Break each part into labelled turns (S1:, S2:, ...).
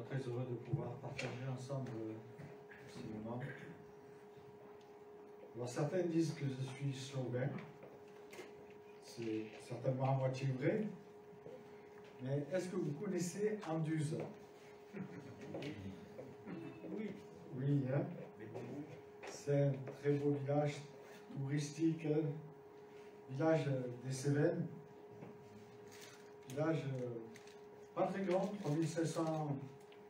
S1: Très heureux de pouvoir partager ensemble ces moments. Alors certains disent que je suis slovène, c'est certainement à moitié vrai, mais est-ce que vous connaissez Anduze? Oui. Oui, hein? C'est un très beau village touristique, village des Cévennes, village pas très grand, 3500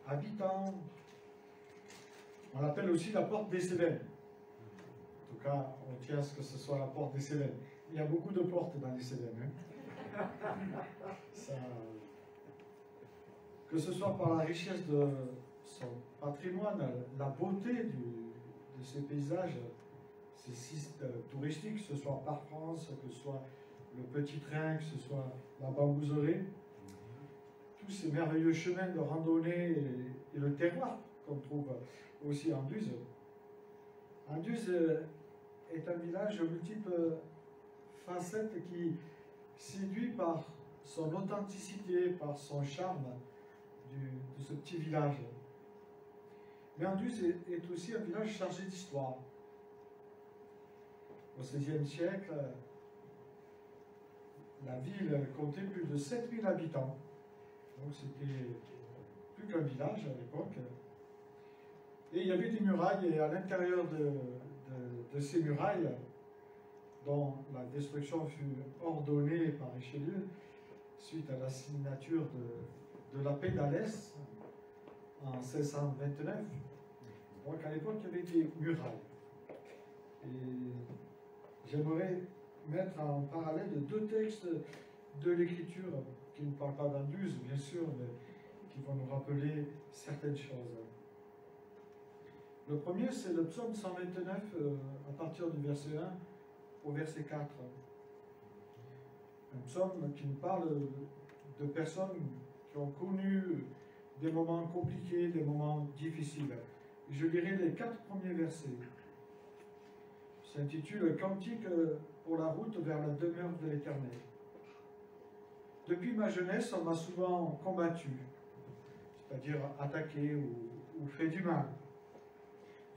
S1: habitants. On l'appelle aussi la porte des Cévennes. En tout cas, on tient à ce que ce soit la porte des Cévennes. Il y a beaucoup de portes dans les Cévennes. Hein. Que ce soit par la richesse de son patrimoine, la beauté de ces paysages, ces sites touristiques, que ce soit par France, que ce soit le petit train, que ce soit la bambouserie, tous ces merveilleux chemins de randonnée et le terroir qu'on trouve aussi à Anduze. Anduze est un village aux multiples facettes qui séduit par son authenticité, par son charme de ce petit village. Mais Anduze est aussi un village chargé d'histoire. Au XVIe siècle, la ville comptait plus de 7000 habitants. Donc c'était plus qu'un village à l'époque. Et il y avait des murailles, et à l'intérieur de ces murailles, dont la destruction fut ordonnée par Richelieu, suite à la signature de la paix d'Alès en 1629. Donc à l'époque, il y avait des murailles. Et j'aimerais mettre en parallèle deux textes de l'Écriture qui ne parlent pas d'Anduze, bien sûr, mais qui vont nous rappeler certaines choses. Le premier, c'est le psaume 129, à partir du verset 1 au verset 4. Un psaume qui nous parle de personnes qui ont connu des moments compliqués, des moments difficiles. Je lirai les 4 premiers versets. Ça s'intitule « Cantique pour la route vers la demeure de l'Éternel ». Depuis ma jeunesse, on m'a souvent combattu, c'est-à-dire attaqué ou fait du mal.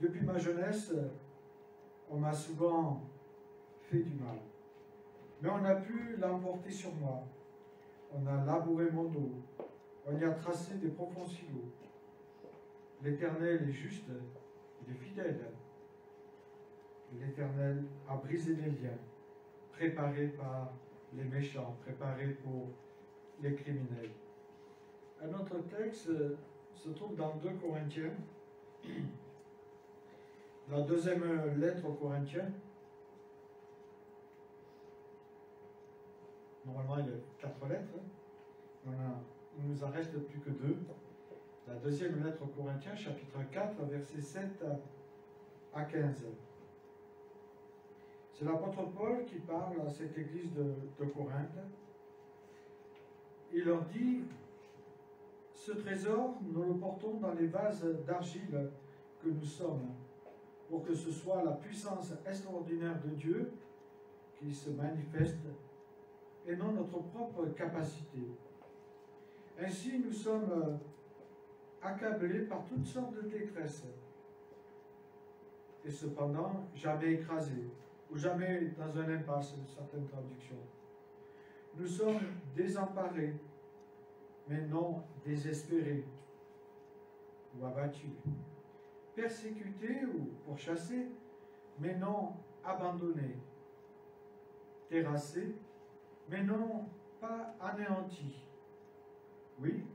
S1: Depuis ma jeunesse, on m'a souvent fait du mal. Mais on a pu l'emporter sur moi. On a labouré mon dos. On y a tracé des profonds silos. L'Éternel est juste, il est fidèle. L'Éternel a brisé les liens, préparés par les méchants, préparés pour les criminels. Un autre texte se trouve dans 2 Corinthiens, la deuxième lettre aux Corinthiens. Normalement, il y a 4 lettres. Il nous en reste plus que 2. La deuxième lettre aux Corinthiens, chapitre 4, versets 7 à 15. C'est l'apôtre Paul qui parle à cette église de Corinthe. Il leur dit, Ce trésor, nous le portons dans les vases d'argile que nous sommes, pour que ce soit la puissance extraordinaire de Dieu qui se manifeste et non notre propre capacité. Ainsi, nous sommes accablés par toutes sortes de détresse, et cependant jamais écrasés, ou jamais dans un impasse, certaines traductions. Nous sommes désemparés, mais non désespérés ou abattus, persécutés ou pourchassés, mais non abandonnés, terrassés, mais non pas anéantis. Oui,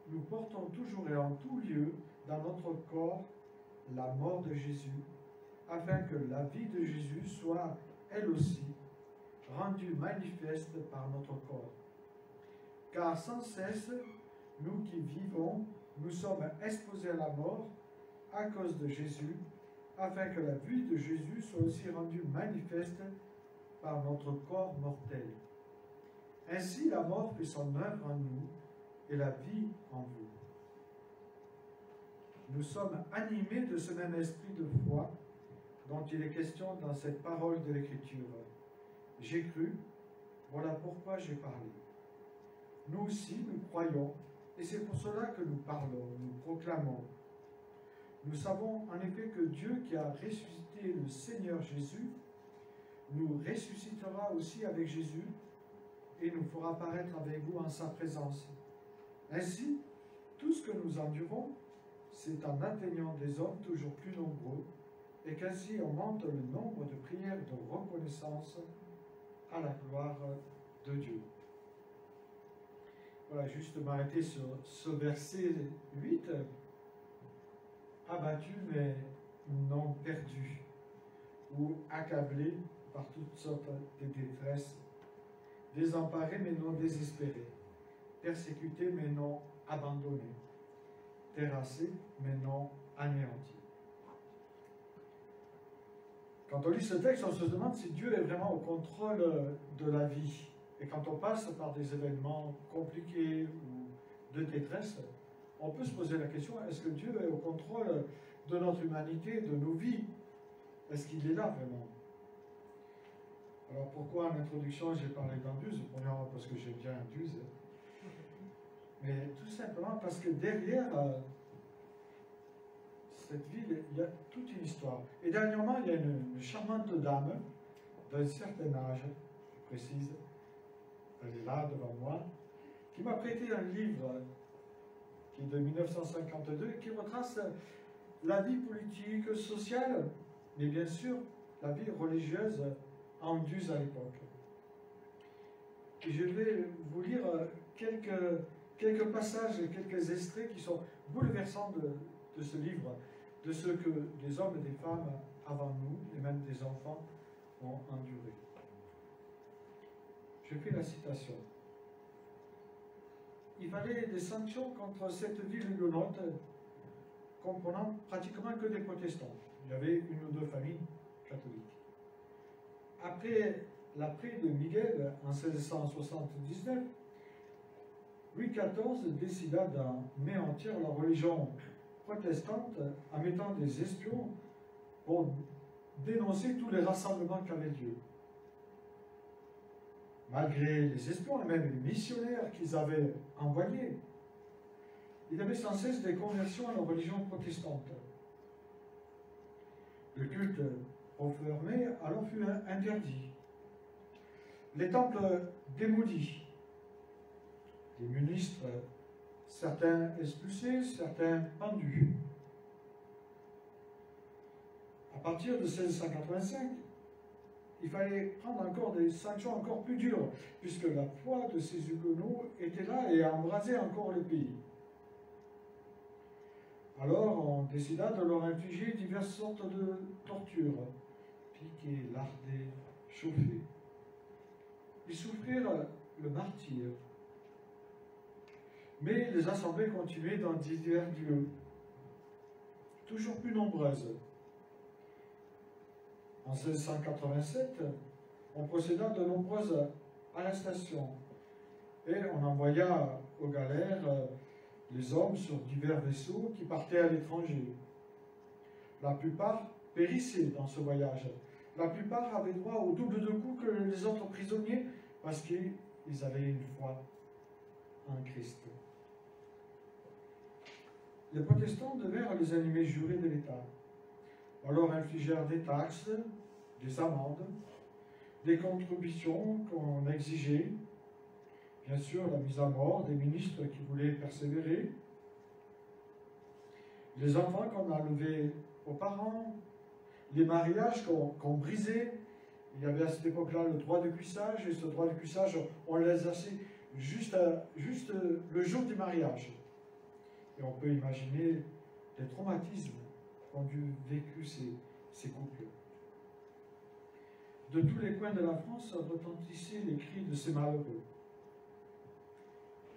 S1: nous portons toujours et en tout lieu dans notre corps la mort de Jésus, afin que la vie de Jésus soit, elle aussi, rendue manifeste par notre corps. Car sans cesse, nous qui vivons, nous sommes exposés à la mort à cause de Jésus, afin que la vie de Jésus soit aussi rendue manifeste par notre corps mortel. Ainsi, la mort fait son œuvre en nous et la vie en vous. Nous sommes animés de ce même esprit de foi dont il est question dans cette parole de l'Écriture. J'ai cru, voilà pourquoi j'ai parlé. Nous aussi, nous croyons, et c'est pour cela que nous parlons, nous proclamons. Nous savons en effet que Dieu qui a ressuscité le Seigneur Jésus, nous ressuscitera aussi avec Jésus et nous fera apparaître avec vous en sa présence. Ainsi, tout ce que nous endurons, c'est en atteignant des hommes toujours plus nombreux, et qu'ainsi augmente le nombre de prières de reconnaissance à la gloire de Dieu. Voilà, juste m'arrêter sur ce verset 8. Abattu mais non perdu, ou accablé par toutes sortes de détresses, désemparé mais non désespéré, persécuté mais non abandonné, terrassé mais non anéanti. Quand on lit ce texte, on se demande si Dieu est vraiment au contrôle de la vie. Et quand on passe par des événements compliqués ou de détresse, on peut se poser la question, est-ce que Dieu est au contrôle de notre humanité, de nos vies? Est-ce qu'il est là vraiment? Alors pourquoi en introduction j'ai parlé d'Anduze? Premièrement parce que j'aime bien Anduze, mais tout simplement parce que derrière cette ville, il y a toute une histoire. Et dernièrement, il y a une charmante dame d'un certain âge, je précise, elle est là devant moi, qui m'a prêté un livre qui est de 1952, qui retrace la vie politique, sociale, mais bien sûr la vie religieuse en Anduze à l'époque. Et je vais vous lire quelques passages, quelques extraits qui sont bouleversants de ce livre, de ce que des hommes et des femmes avant nous, et même des enfants, ont enduré. Je fais la citation. Il fallait des sanctions contre cette ville huguenote, comprenant pratiquement que des protestants. Il y avait une ou deux familles catholiques. Après l'après de Miguel, en 1679, Louis XIV décida d'anéantir la religion protestante en mettant des espions pour dénoncer tous les rassemblements qu'avait Dieu. Malgré les espions et même les missionnaires qu'ils avaient envoyés, il y avait sans cesse des conversions à la religion protestante. Le culte proféré alors fut interdit. Les temples démolis, les ministres, certains expulsés, certains pendus. À partir de 1685, il fallait prendre encore des sanctions encore plus dures, puisque la foi de ces huguenots était là et embrasait encore le pays. Alors on décida de leur infliger diverses sortes de tortures, piquer, larder, chauffer. Ils souffrirent le martyre. Mais les assemblées continuaient dans divers lieux, toujours plus nombreuses. En 1687, on procéda de nombreuses arrestations et on envoya aux galères les hommes sur divers vaisseaux qui partaient à l'étranger. La plupart périssaient dans ce voyage. La plupart avaient droit au double de coups que les autres prisonniers parce qu'ils avaient une foi en Christ. Les protestants devinrent les ennemis jurés de l'État. On leur infligèrent des taxes, des amendes, des contributions qu'on exigeait, bien sûr la mise à mort des ministres qui voulaient persévérer, les enfants qu'on enlevait aux parents, les mariages qu'on brisait. Il y avait à cette époque-là le droit de cuissage, et ce droit de cuissage, on l'exerçait juste le jour du mariage. Et on peut imaginer les traumatismes qu'ont dû vécu ces couples. De tous les coins de la France retentissaient les cris de ces malheureux.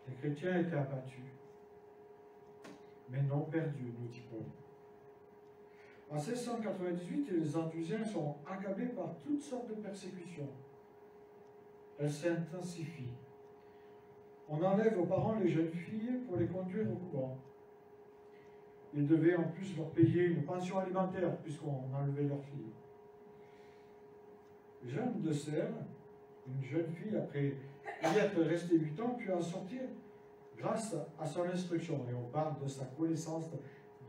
S1: Les chrétiens étaient abattus, mais non perdus, nous dit Paul. En 1698, les Antusiens sont accablés par toutes sortes de persécutions. Elles s'intensifient. On enlève aux parents les jeunes filles pour les conduire au couvent. Ils devaient en plus leur payer une pension alimentaire puisqu'on enlevait leurs filles. Jeanne de Serre, une jeune fille, après y être restée 8 ans, puis en sortir grâce à son instruction. Et on parle de sa connaissance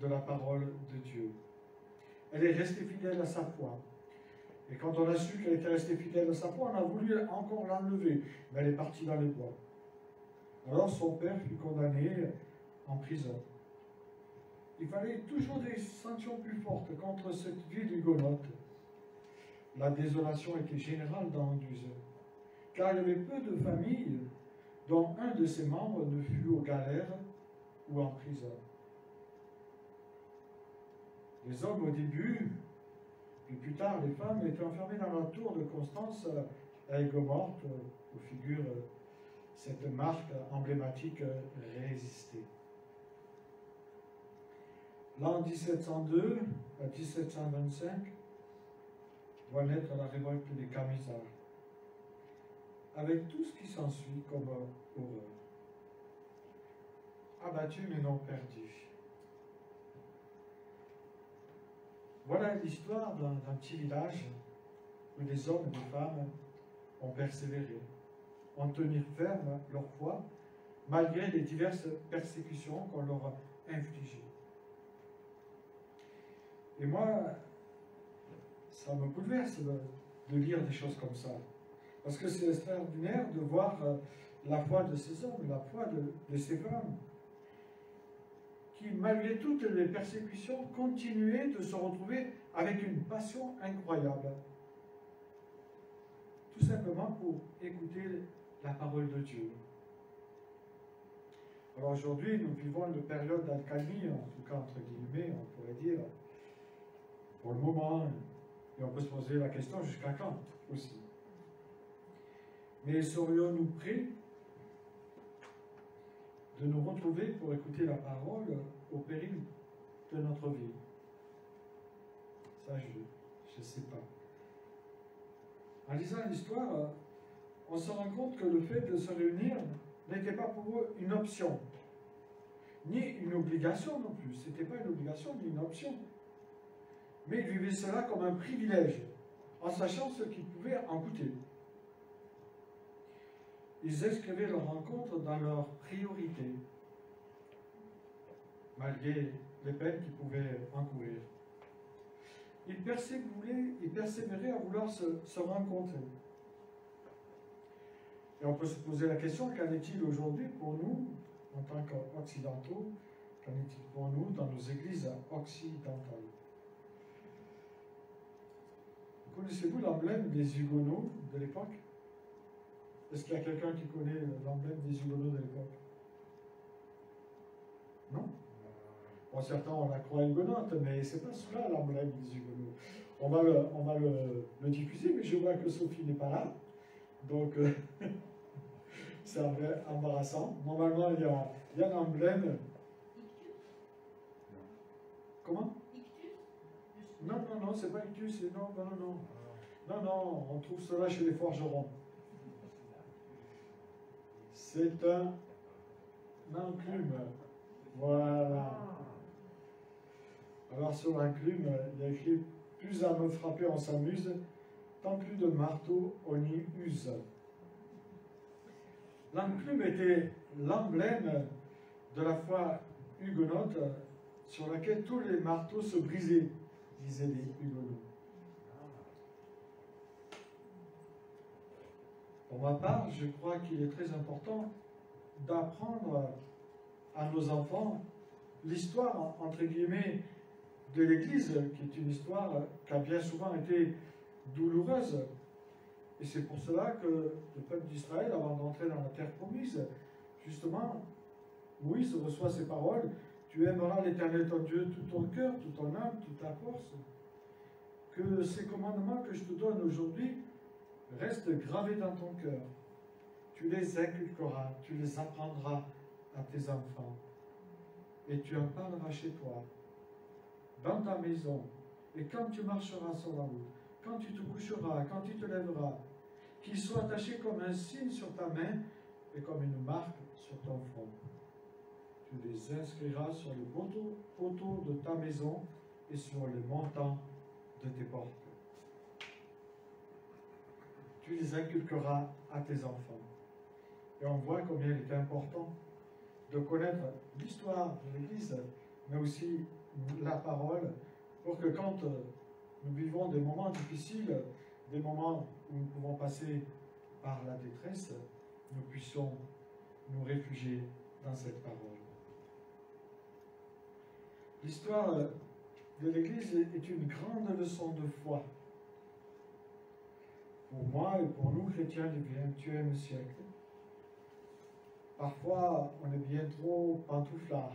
S1: de la parole de Dieu. Elle est restée fidèle à sa foi. Et quand on a su qu'elle était restée fidèle à sa foi, on a voulu encore l'enlever. Mais elle est partie dans les bois. Alors son père fut condamné en prison. Il fallait toujours des sanctions plus fortes contre cette ville hugonote. La désolation était générale dans Anduze, car il y avait peu de familles dont un de ses membres ne fut aux galères ou en prison. Les hommes au début, puis plus tard les femmes, étaient enfermées dans la tour de Constance à Aigues-Mortes, où figure cette marque emblématique résister. L'an 1702 à 1725 voit naître la révolte des Camisards, avec tout ce qui s'ensuit comme horreur. Abattus mais non perdus. Voilà l'histoire d'un petit village où des hommes et des femmes ont persévéré, ont tenu ferme leur foi, malgré les diverses persécutions qu'on leur a infligées. Et moi, ça me bouleverse de lire des choses comme ça. Parce que c'est extraordinaire de voir la foi de ces hommes, la foi de ces femmes, qui, malgré toutes les persécutions, continuaient de se retrouver avec une passion incroyable. Tout simplement pour écouter la parole de Dieu. Alors aujourd'hui, nous vivons une période d'accalmie, en tout cas entre guillemets, on pourrait dire, pour le moment, et on peut se poser la question jusqu'à quand aussi. Mais serions-nous prêts de nous retrouver pour écouter la parole au péril de notre vie? Ça, je ne sais pas. En lisant l'histoire, on se rend compte que le fait de se réunir n'était pas pour eux une option, ni une obligation non plus. Ce n'était pas une obligation ni une option. Mais ils vivaient cela comme un privilège, en sachant ce qu'ils pouvaient en coûter. Ils inscrivaient leur rencontre dans leur priorité, malgré les peines qu'ils pouvaient encourir. Ils persévéraient à vouloir se rencontrer. Et on peut se poser la question, qu'en est-il aujourd'hui pour nous, en tant qu'occidentaux, qu'en est-il pour nous dans nos églises occidentales? Connaissez-vous l'emblème des Huguenots de l'époque? Est-ce qu'il y a quelqu'un qui connaît l'emblème des Huguenots de l'époque? Non? Bon, certains, on la croit hugonote, mais c'est pas cela l'emblème des Huguenots. On va le diffuser, mais je vois que Sophie n'est pas là. Donc, c'est embarrassant. Normalement, il y a un emblème. Comment? Non, c'est pas ictus. Non, on trouve cela chez les forgerons. C'est un enclume. Voilà. Alors sur l'enclume, il y a écrit « Plus à me frapper on s'amuse, tant plus de marteau on y use ». L'enclume était l'emblème de la foi huguenote sur laquelle tous les marteaux se brisaient, disaient les huguenots. Pour ma part, je crois qu'il est très important d'apprendre à nos enfants l'histoire, entre guillemets, de l'Église, qui est une histoire qui a bien souvent été douloureuse. Et c'est pour cela que le peuple d'Israël, avant d'entrer dans la terre promise, justement, Moïse reçoit ces paroles, « Tu aimeras l'Éternel ton Dieu tout ton cœur, toute ton âme, toute ta force. » Que ces commandements que je te donne aujourd'hui restent gravés dans ton cœur. Tu les inculqueras, tu les apprendras à tes enfants. Et tu en parleras chez toi, dans ta maison, et quand tu marcheras sur la route, quand tu te coucheras, quand tu te lèveras, qu'ils soient attachés comme un signe sur ta main et comme une marque sur ton front. Tu les inscriras sur les poteaux de ta maison et sur les montants de tes portes. Tu les inculqueras à tes enfants. Et on voit combien il est important de connaître l'histoire de l'Église, mais aussi la parole, pour que quand nous vivons des moments difficiles, des moments où nous pouvons passer par la détresse, nous puissions nous réfugier dans cette parole. L'histoire de l'Église est une grande leçon de foi. Pour moi et pour nous, chrétiens du XXe siècle. Parfois, on est bien trop pantouflard.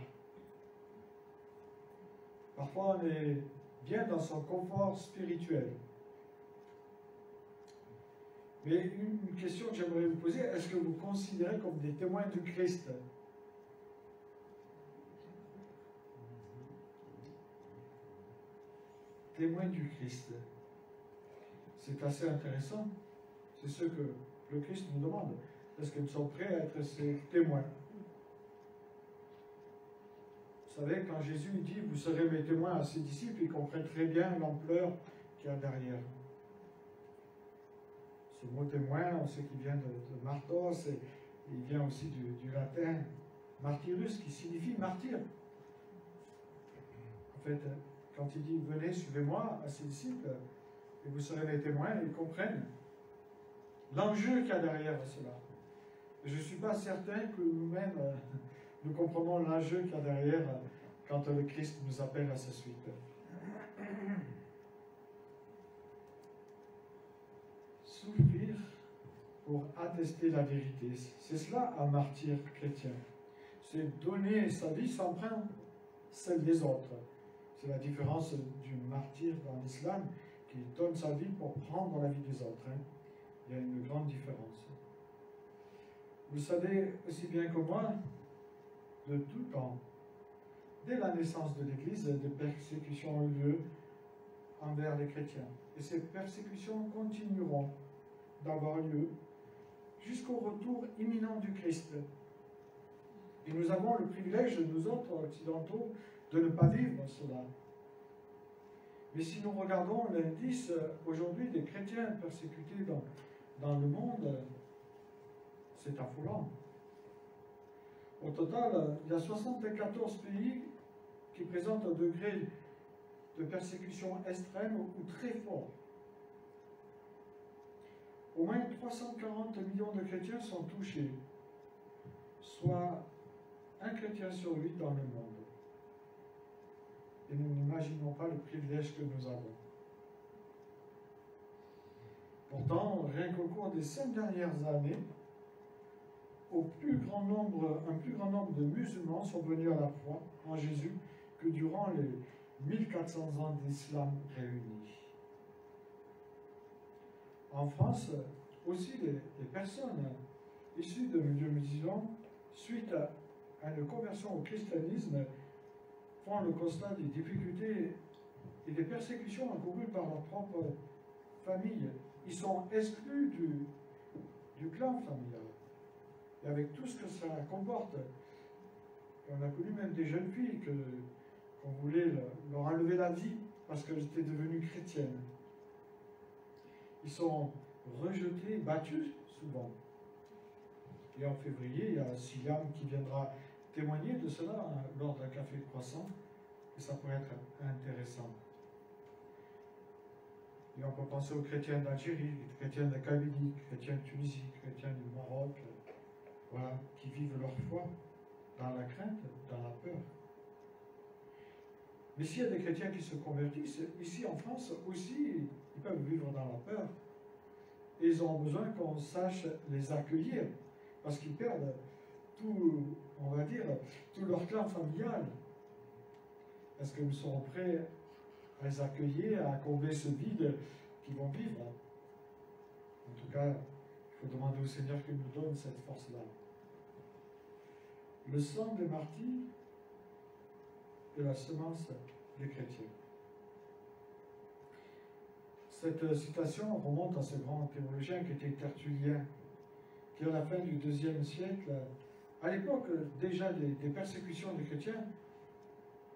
S1: Parfois, on est bien dans son confort spirituel. Mais une question que j'aimerais vous poser, est-ce que vous considérez comme des témoins du Christ? Témoins du Christ. C'est assez intéressant. C'est ce que le Christ nous demande. Est-ce que nous sommes prêts à être ses témoins? Vous savez, quand Jésus dit « Vous serez mes témoins » à ses disciples, ils comprennent très bien l'ampleur qu'il y a derrière. Ce mot témoin, on sait qu'il vient de martos, et il vient aussi du latin martyrus, qui signifie martyr. En fait, quand il dit « Venez, suivez-moi » à ses disciples, et vous serez mes témoins, ils comprennent l'enjeu qu'il y a derrière cela. Je ne suis pas certain que nous-mêmes, nous comprenons l'enjeu qu'il y a derrière quand le Christ nous appelle à sa suite. Souffrir pour attester la vérité, c'est cela un martyr chrétien. C'est donner sa vie sans prendre celle des autres. C'est la différence du martyr dans l'islam qui donne sa vie pour prendre la vie des autres. Il y a une grande différence. Vous savez aussi bien que moi, de tout temps, dès la naissance de l'Église, des persécutions ont eu lieu envers les chrétiens. Et ces persécutions continueront d'avoir lieu jusqu'au retour imminent du Christ. Et nous avons le privilège, nous autres occidentaux, de ne pas vivre cela. Mais si nous regardons l'indice aujourd'hui des chrétiens persécutés dans le monde, c'est affolant. Au total, il y a 74 pays qui présentent un degré de persécution extrême ou très fort. Au moins 340 millions de chrétiens sont touchés, soit un chrétien sur 8 dans le monde. Et nous n'imaginons pas le privilège que nous avons. Pourtant, rien qu'au cours des 5 dernières années, un plus grand nombre de musulmans sont venus à la foi en Jésus que durant les 1400 ans d'islam réunis. En France, aussi, les personnes issues de milieux musulmans, suite à une conversion au christianisme, font le constat des difficultés et des persécutions encourues par leur propre famille. Ils sont exclus du clan familial. Et avec tout ce que ça comporte, On a connu même des jeunes filles qu'on voulait leur enlever la vie parce qu'elles étaient devenues chrétiennes. Ils sont rejetés, battus souvent. Et en février, il y a Siam qui viendra témoigner de cela lors d'un café croissant, et ça pourrait être intéressant. Et on peut penser aux chrétiens d'Algérie, chrétiens de Kabylie, chrétiens de Tunisie, chrétiens du Maroc, voilà, qui vivent leur foi dans la crainte, dans la peur. Mais s'il y a des chrétiens qui se convertissent, ici en France aussi, ils peuvent vivre dans la peur. Et ils ont besoin qu'on sache les accueillir, parce qu'ils perdent tout, on va dire, tout leur clan familial. Est-ce que nous serons prêts à les accueillir, à combler ce vide qu'ils vont vivre? En tout cas, il faut demander au Seigneur qu'il nous donne cette force-là. Le sang des martyrs est la semence des chrétiens. Cette citation remonte à ce grand théologien qui était Tertullien, qui à la fin du IIe siècle, à l'époque déjà des persécutions des chrétiens,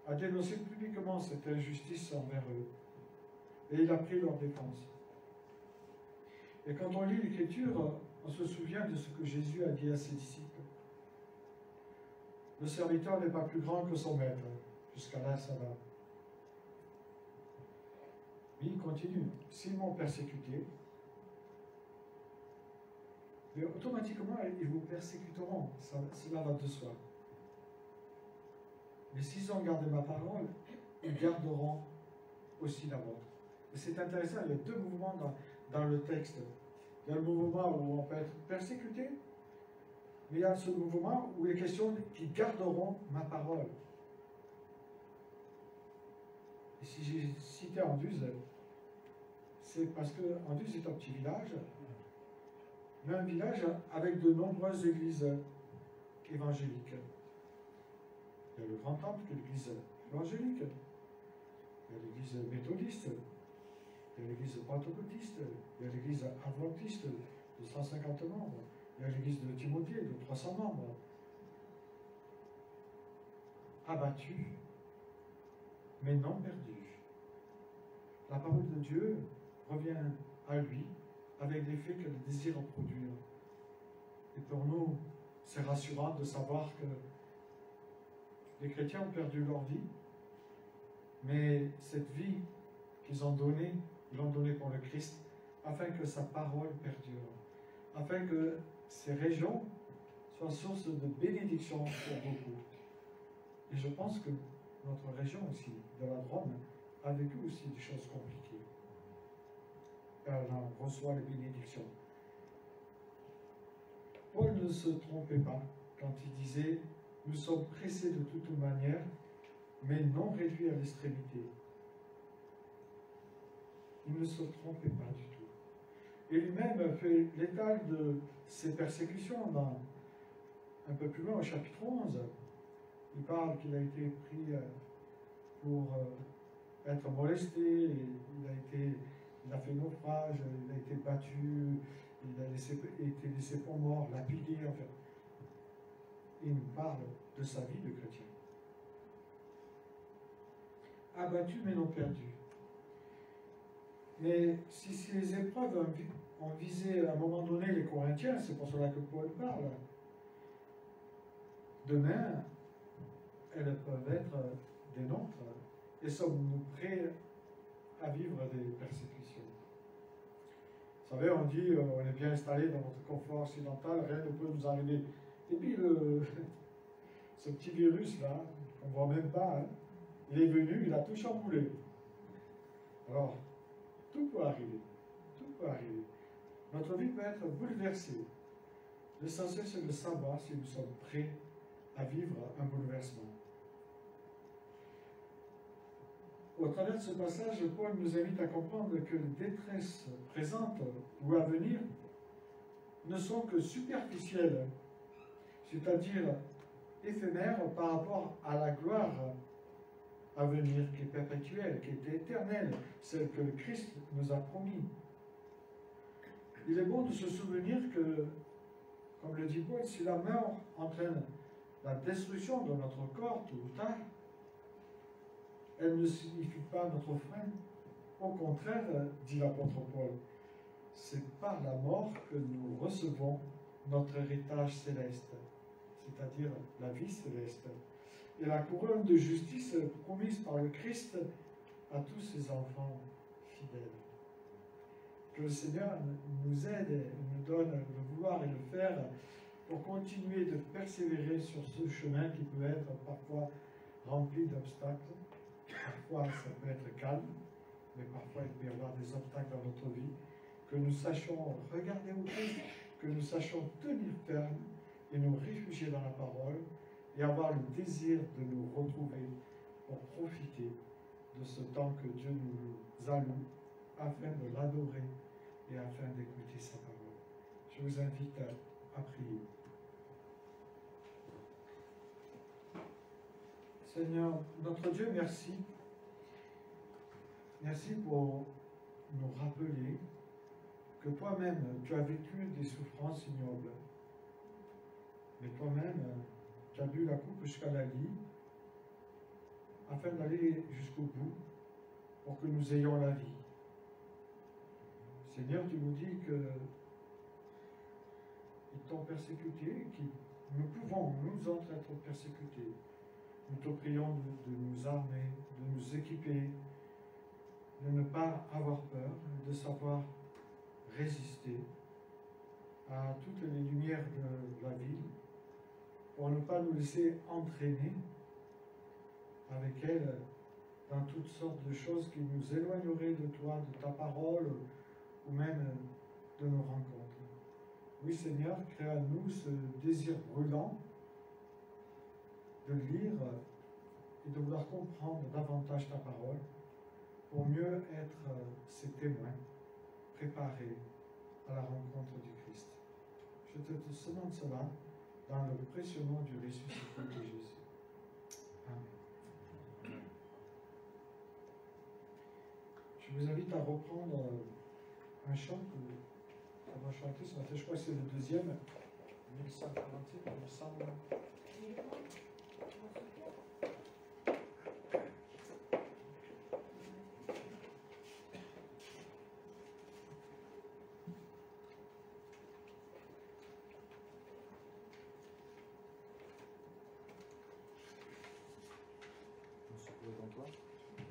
S1: a dénoncé publiquement cette injustice envers eux. Et il a pris leur défense. Et quand on lit l'Écriture, on se souvient de ce que Jésus a dit à ses disciples. Le serviteur n'est pas plus grand que son maître. Jusqu'à là, ça va. Mais il continue. S'ils m'ont persécuté, mais automatiquement, ils vous persécuteront. Cela va de soi. Mais s'ils ont gardé ma parole, ils garderont aussi la vôtre. Et c'est intéressant, il y a deux mouvements dans le texte. Il y a le mouvement où on peut être persécuté, mais il y a ce mouvement où il est question qu'ils garderont ma parole. Et si j'ai cité Anduze, c'est parce que Anduze est un petit village, mais un village avec de nombreuses églises évangéliques. Il y a le Grand Temple, l'église évangélique, il y a l'église méthodiste, il y a l'église pentecôtiste, il y a l'église adventiste de 150 membres, il y a l'église de Timothée de 300 membres. Abattus, mais non perdus. La parole de Dieu revient à lui avec l'effet qu'elle désire produire. Et pour nous, c'est rassurant de savoir que les chrétiens ont perdu leur vie, mais cette vie qu'ils ont donnée, ils l'ont donnée pour le Christ, afin que sa parole perdure, afin que ces régions soient source de bénédiction pour beaucoup. Et je pense que notre région aussi, de la Drôme, a vécu aussi des choses compliquées. Elle en reçoit les bénédictions. Paul ne se trompait pas quand il disait « Nous sommes pressés de toute manière, mais non réduits à l'extrémité. » Il ne se trompait pas du tout. Et lui-même fait l'état de ses persécutions un peu plus loin au chapitre 11. Il parle qu'il a été pris pour être molesté, il a fait naufrage, il a été battu, il a été laissé pour mort, lapidé, enfin. Il nous parle de sa vie de chrétien. Abattu mais non perdu. Mais si ces épreuves ont visé à un moment donné les Corinthiens, c'est pour cela que Paul parle. Demain, elles peuvent être des nôtres. Et sommes-nous prêts à vivre des persécutions? Vous savez, on dit, on est bien installé dans notre confort occidental, rien ne peut nous arriver. Et puis, ce petit virus-là, qu'on ne voit même pas, hein, il est venu, il a tout chamboulé. Alors, tout peut arriver. Tout peut arriver. Notre vie peut être bouleversée. L'essentiel, c'est de savoir si nous sommes prêts à vivre un bouleversement. Au travers de ce passage, Paul nous invite à comprendre que les détresses présentes ou à venir ne sont que superficielles, c'est-à-dire éphémères par rapport à la gloire à venir, qui est perpétuelle, qui est éternelle, celle que le Christ nous a promis. Il est bon de se souvenir que, comme le dit Paul, si la mort entraîne la destruction de notre corps, tôt ou tard, elle ne signifie pas notre fin. Au contraire, dit l'apôtre Paul, c'est par la mort que nous recevons notre héritage céleste, c'est-à-dire la vie céleste, et la couronne de justice promise par le Christ à tous ses enfants fidèles. Que le Seigneur nous aide et nous donne le vouloir et le faire pour continuer de persévérer sur ce chemin qui peut être parfois rempli d'obstacles. Parfois, ça peut être calme, mais parfois, il peut y avoir des obstacles dans notre vie. Que nous sachions regarder au Christ, que nous sachions tenir ferme et nous réfugier dans la parole et avoir le désir de nous retrouver pour profiter de ce temps que Dieu nous alloue afin de l'adorer et afin d'écouter sa parole. Je vous invite à prier. Seigneur, notre Dieu, merci. Merci pour nous rappeler que toi-même, tu as vécu des souffrances ignobles. Mais toi-même, tu as bu la coupe jusqu'à la lie, afin d'aller jusqu'au bout, pour que nous ayons la vie. Seigneur, tu nous dis que ils t'ont persécuté, que nous pouvons, nous autres, être persécutés. Nous te prions de nous armer, de nous équiper, de ne pas avoir peur, de savoir résister à toutes les lumières de la vie, pour ne pas nous laisser entraîner avec elles dans toutes sortes de choses qui nous éloigneraient de toi, de ta parole, ou même de nos rencontres. Oui, Seigneur, crée à nous ce désir brûlant de lire et de vouloir comprendre davantage ta parole pour mieux être ses témoins, préparés à la rencontre du Christ. Je te demande cela dans le précieux nom du ressuscité de Jésus. Amen. Je vous invite à reprendre un chant qu'on va chanter ce matin. Je crois que c'est le deuxième, 1148, il me semble.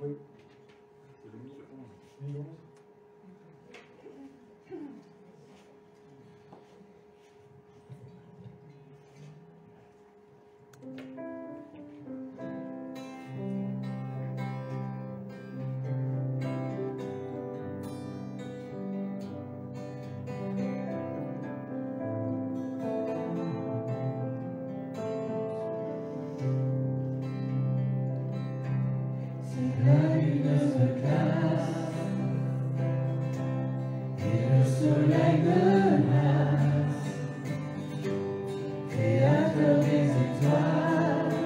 S1: Oui.
S2: C'est le 1011.
S1: 1011.
S3: Créateur des étoiles,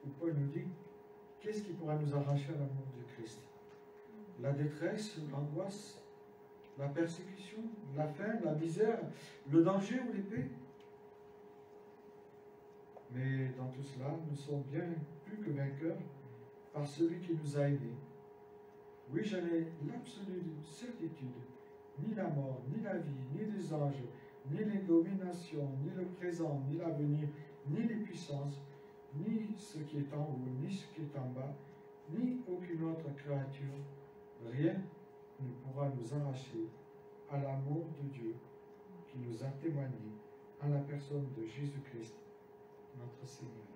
S1: où Paul nous dit qu'est-ce qui pourra nous arracher à l'amour de Christ? La détresse, l'angoisse, la persécution, la faim, la misère, le danger ou l'épée? Mais dans tout cela, nous sommes bien plus que vainqueurs par celui qui nous a aimés. Oui, j'en ai l'absolue certitude. Ni la mort, ni la vie, ni les anges, ni les dominations, ni le présent, ni l'avenir, ni les puissances, ni ce qui est en haut, ni ce qui est en bas, ni aucune autre créature, rien ne pourra nous arracher à l'amour de Dieu qui nous a témoigné en la personne de Jésus-Christ, notre Seigneur.